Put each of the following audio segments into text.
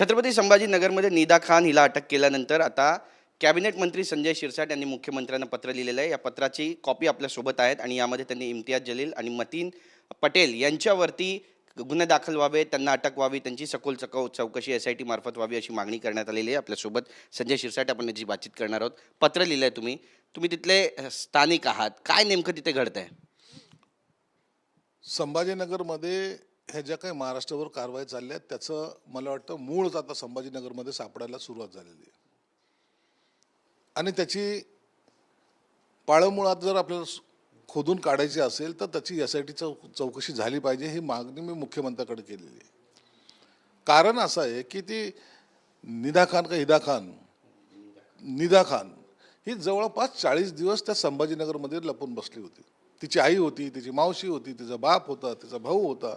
छत्रपती संभाजीनगरमध्ये निदा खान हिला अटक केल्यानंतर आता कॅबिनेट मंत्री संजय शिरसाट यांनी मुख्यमंत्र्यांना पत्र लिहिलेलं आहे। या पत्राची कॉपी आपल्यासोबत आहेत आणि यामध्ये त्यांनी इम्तियाज जलील आणि मतीन पटेल यांच्यावरती गुन्हे दाखल व्हावे, त्यांना अटक व्हावी, त्यांची सखोल चौकशी SIT मार्फत व्हावी अशी मागणी करण्यात आलेली आहे। आपल्यासोबत संजय शिरसाट आपण याची बातचीत करणार आहोत। पत्र लिहिलं आहे तुम्ही तिथले स्थानिक आहात, काय नेमकं तिथे घडतंय? संभाजीनगरमध्ये ह्या ज्या काही महाराष्ट्रावर कारवाई चालल्या आहेत त्याचं मला वाटतं मूळच आता संभाजीनगरमध्ये सापडायला सुरुवात झालेली आहे आणि त्याची पाळमुळात जर आपल्याला खोदून काढायची असेल तर त्याची SIT चौकशी झाली पाहिजे ही मागणी मी मुख्यमंत्र्याकडे केलेली आहे। कारण असं आहे की ती निदा खान ही जवळपास 40 दिवस त्या संभाजीनगरमध्ये लपून बसली होती। तिची आई होती, तिची मावशी होती, तिचा बाप होता, तिचा भाऊ होता,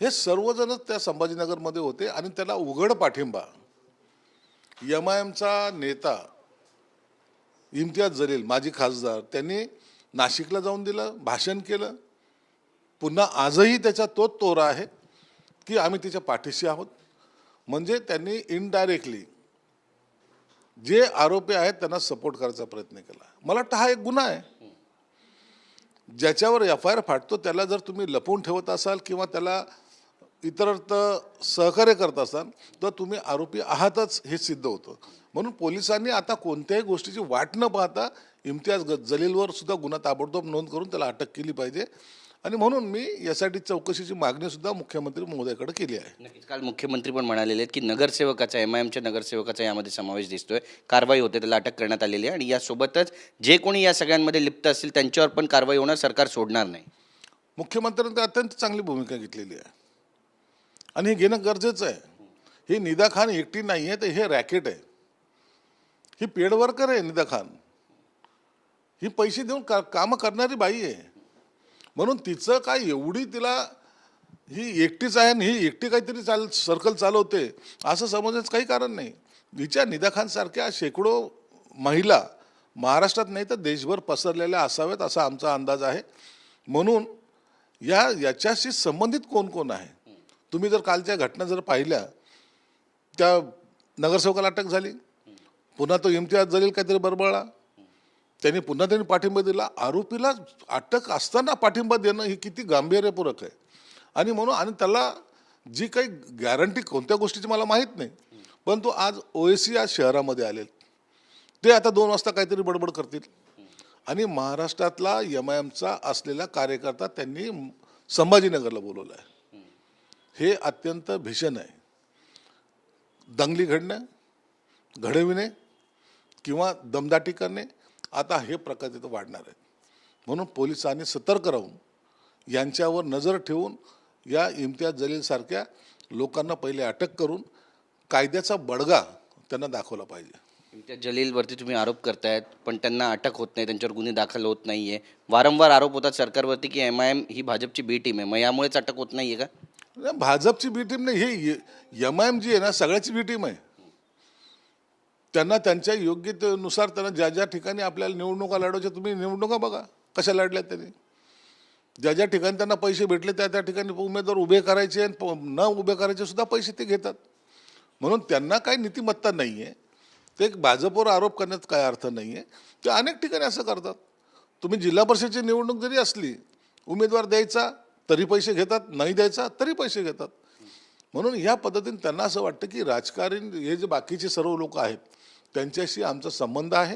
हे सर्वजणच त्या संभाजीनगरमध्ये होते आणि त्याला उघड पाठिंबा MIMचा नेता इम्तियाज जलील माजी खासदार त्यांनी नाशिकला जाऊन दिलं, भाषण केलं। पुन्हा आजही त्याचा तोच तोरा आहे की आम्ही तिच्या पाठीशी आहोत। म्हणजे त्यांनी इनडायरेक्टली जे आरोपी आहेत त्यांना सपोर्ट करायचा प्रयत्न केला। मला वाटतं हा एक गुन्हा आहे। ज्याच्यावर FIR फाटतो त्याला जर तुम्ही लपवून ठेवत असाल किंवा त्याला इतरत्र सहकार्य करत असाल तर तुम्ही आरोपी आहातच हे सिद्ध होतं। म्हणून पोलिसांनी आता कोणत्याही गोष्टीची वाट न पाहता इम्तियाज जलीलवर सुद्धा गुन्हा ताबडतोब नोंद करून त्याला अटक केली पाहिजे आणि म्हणून मी यासाठी चौकशीची मागणी सुद्धा मुख्यमंत्री महोदयाकडे केली आहे। नक्कीच काल मुख्यमंत्री पण म्हणालेले आहेत की नगरसेवकाचा MIMच्या नगरसेवकाचा यामध्ये समावेश दिसतोय, कारवाई होते, त्याला अटक करण्यात आलेली आहे आणि यासोबतच जे कोणी या सगळ्यांमध्ये लिप्त असतील त्यांच्यावर पण कारवाई होणार, सरकार सोडणार नाही। मुख्यमंत्र्यांनी अत्यंत चांगली भूमिका घेतलेली आहे आणि हे घेणं गरजेचं आहे। ही निदा खान एकटी नाही आहे, तर हे रॅकेट आहे, ही पेड वर्कर आहे। निदा खान ही पैसे देऊन कामं करणारी बाई आहे। म्हणून तिचं काय एवढी तिला ही एकटीच आहे आणि ही एकटी काहीतरी सर्कल चालवते असं समजायचं काही कारण नाही। हिच्या निदा खान सारख्या शेकडो महिला महाराष्ट्रात नाही तर देशभर पसरलेल्या असाव्यात असा आमचा अंदाज आहे। म्हणून याच्याशी संबंधित कोण कोण आहे, तुम्ही जर कालच्या घटना जर पाहिल्या, त्या नगरसेवकाला अटक झाली, पुन्हा तो इम्तियाज जलील काहीतरी बरबळला, त्यांनी पाठिंबा दिला। आरोपीला अटक असताना पाठिंबा देणं ही किती गांभीर्यपूर्वक आहे आणि म्हणून त्याला जी काही गॅरंटी कोणत्या गोष्टीची मला माहीत नाही, परंतु आज OAC आज शहरामध्ये आले, ते आता 2 वाजता काहीतरी बडबड करतील आणि महाराष्ट्रातला MIMचा असलेला कार्यकर्ता त्यांनी संभाजीनगरला बोलवला आहे। हे अत्यंत भीषण आहे। दंगली घडविणे किंवा दमदाटी करणे आता हे प्रकार तिथं वाढणार आहेत। म्हणून पोलिसांनी सतर्क राहून यांच्यावर नजर ठेवून या इम्तियाज जलील सारख्या लोकांना पहिले अटक करून कायद्याचा बडगा त्यांना दाखवला पाहिजे। इम्तियाज जलीलवरती तुम्ही आरोप करतायत पण त्यांना अटक होत नाही, त्यांच्यावर गुन्हे दाखल होत नाहीये। वारंवार आरोप होतात सरकारवरती की MIM ही भाजपची बी टीम आहे, मग यामुळेच अटक होत नाहीये का? भाजपची बी टीम नाही, हे MIM जी आहे ना सगळ्याची बी टीम आहे। त्यांना त्यांच्या योग्यतेनुसार त्यांना ज्या ठिकाणी आपल्याला निवडणुका लढवायच्या, तुम्ही निवडणुका बघा कशा लढल्या त्यांनी, ज्या ठिकाणी त्यांना पैसे भेटले त्या ठिकाणी उमेदवार उभे करायचे आणि न उभे करायचे सुद्धा पैसे ते घेतात। म्हणून त्यांना काही नीतिमत्ता नाही आहे, ते एक भाजपवर आरोप करण्यात काय अर्थ नाही आहे। ते अनेक ठिकाणी असं करतात। तुम्ही जिल्हा परिषदेची निवडणूक जरी असली, उमेदवार द्यायचा तरी पैसे घेतात, नाही द्यायचा तरी पैसे घेतात। म्हणून ह्या पद्धतीने त्यांना असं वाटतं की राजकारणी हे जे बाकीचे सर्व लोक आहेत त्यांच्याशी आमचा संबंध आहे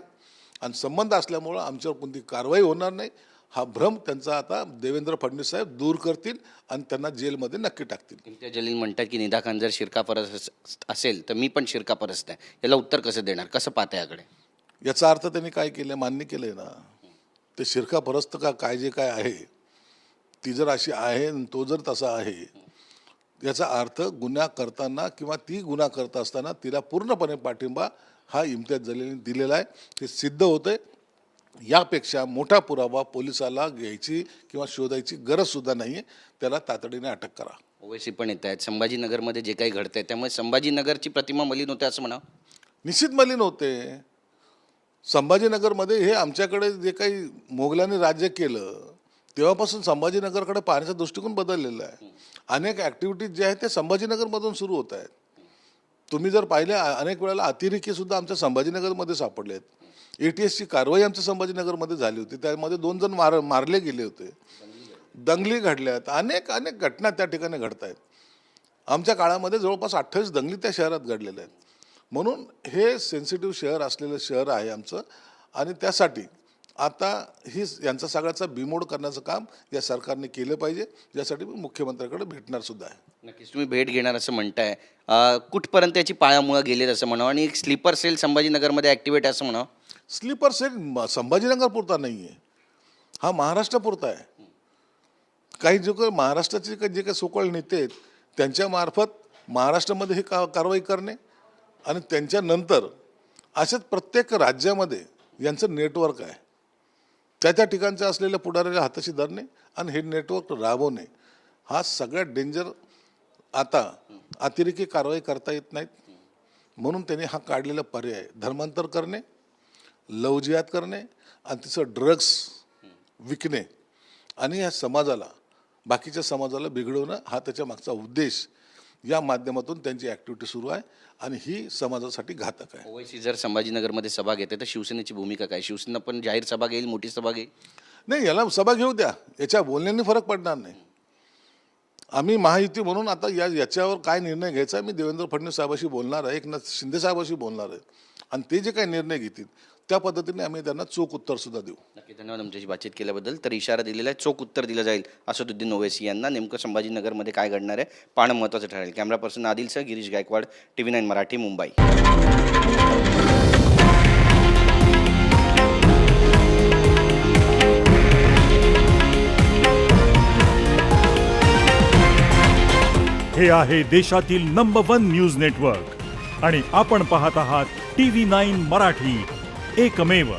आणि संबंध असल्यामुळं आमच्यावर कोणती कारवाई होणार नाही हा भ्रम त्यांचा आता देवेंद्र फडणवीस साहेब दूर करतील आणि त्यांना जेलमध्ये नक्की टाकतील। इम्तियाज जलील म्हणतात की निदा खान जर शिरकापरस्त असेल तर मी पण शिरकापरस्त आहे, याला उत्तर कसं देणार, कसं पाहता याकडे? याचा अर्थ त्यांनी काय केलं, मान्य केलंय ना, ते शिरकापरस्त का काय जे काय आहे, ती जर अशी आहे तो जर तसा आहे, याचा अर्थ गुन्हा करताना किंवा ती गुन्हा करत असताना तिला पूर्णपणे पाठिंबा हा इम्तियाज जलीलने दिलेला आहे, ते सिद्ध होतंय। यापेक्षा मोठा पुरावा पोलिसाला घ्यायची किंवा शोधायची गरज सुद्धा नाही आहे, त्याला तातडीने अटक करा। OAC पण येत आहेत संभाजीनगरमध्ये, जे काही घडतंय त्यामुळे संभाजीनगरची प्रतिमा मलिन होते असं म्हणा? निश्चित मलिन होते। संभाजीनगरमध्ये हे आमच्याकडे जे काही मोगलांनी राज्य केलं तेव्हापासून संभाजीनगरकडे पाहण्याचा दृष्टिकोन बदललेला आहे। अनेक ॲक्टिव्हिटीज जे आहेत ते संभाजीनगरमधून सुरू होत आहेत। तुम्ही जर पाहिले अनेक वेळेला अतिरेकी सुद्धा आमच्या संभाजीनगरमध्ये सापडले आहेत. ATSची कारवाई आमच्या संभाजीनगरमध्ये झाली होती, त्यामध्ये 2 जण मारले गेले होते, दंगली घडल्यात, अनेक अनेक घटना त्या ठिकाणी घडत आहेत. आमच्या काळामध्ये जवळपास 28 दंगली त्या शहरात घडलेल्या आहेत. म्हणून हे सेन्सिटिव्ह शहर असलेलं शहर आहे आमचं, आणि त्यासाठी आता यांचा सगळ्याचा बिमोड करण्याचं काम या सरकारने केलं पाहिजे, ज्यासाठी मी मुख्यमंत्र्याकडे भेटणार सुद्धा आहे. नक्कीच तुम्ही भेट घेणार असं म्हणताय. कुठपर्यंत याची पायामुळं गेलेत असं म्हणावं, आणि एक स्लीपर सेल संभाजीनगरमध्ये ॲक्टिवेट आहे असं म्हणावं? स्लीपर सेल संभाजीनगर पुरता नाही आहे, हा महाराष्ट्र पुरता आहे. काही जे काही महाराष्ट्राचे जे काही सोकळ नेते आहेत त्यांच्या मार्फत महाराष्ट्रामध्ये हे कारवाई करणे, आणि त्यांच्यानंतर अशाच प्रत्येक राज्यामध्ये यांचं नेटवर्क आहे, त्या ठिकाणचे असलेल्या पुढाऱ्याला हाताशी धरणे आणि हे नेटवर्क राबवणे, हा सगळ्यात डेंजर. आता अतिरेकी कारवाई करता येत नाहीत, म्हणून त्यांनी हा काढलेला पर्याय धर्मांतर करणे, लवजियात करणे, आणि तिचं ड्रग्स विकणे, आणि या समाजाला, बाकीच्या समाजाला बिघडवणं, हा त्याच्या मागचा उद्देश. या माध्यमातून त्यांची ॲक्टिव्हिटी सुरू आहे, आणि ही समाजासाठी घातक आहे. ओवैसी जर संभाजीनगरमध्ये सभा घेते तर शिवसेनेची भूमिका काय? शिवसेना पण जाहीर सभा घेईल, मोठी सभा घेईल? नाही, याला सभा घेऊ द्या, याच्या बोलण्याने फरक पडणार नाही. आम्ही महायुती म्हणून आता याच्यावर काय निर्णय घ्यायचा मी देवेंद्र फडणवीस साहेबाशी बोलणार आहे, एकनाथ शिंदे साहेबाशी बोलणार आहे, आणि ते जे काही निर्णय घेतील त्या पद्धतीने आम्ही त्यांना चोख उत्तर सुद्धा देऊ. नक्की, धन्यवाद आमच्याशी बातचीत केल्याबद्दल. तर इशारा दिलेला आहे, चोख उत्तर दिलं जाईल असदुद्दीन ओवैसी यांना. नेमकं संभाजीनगरमध्ये काय घडणार आहे पाहणं महत्त्वाचं ठरेल. Camera person Adilsah Girish Gaikwad, TV9 Marathi, Mumbai. हे आहे देशातील नंबर 1 न्यूज नेटवर्क, आणि आपण पाहत आहात TV9 मराठी, एकमेव.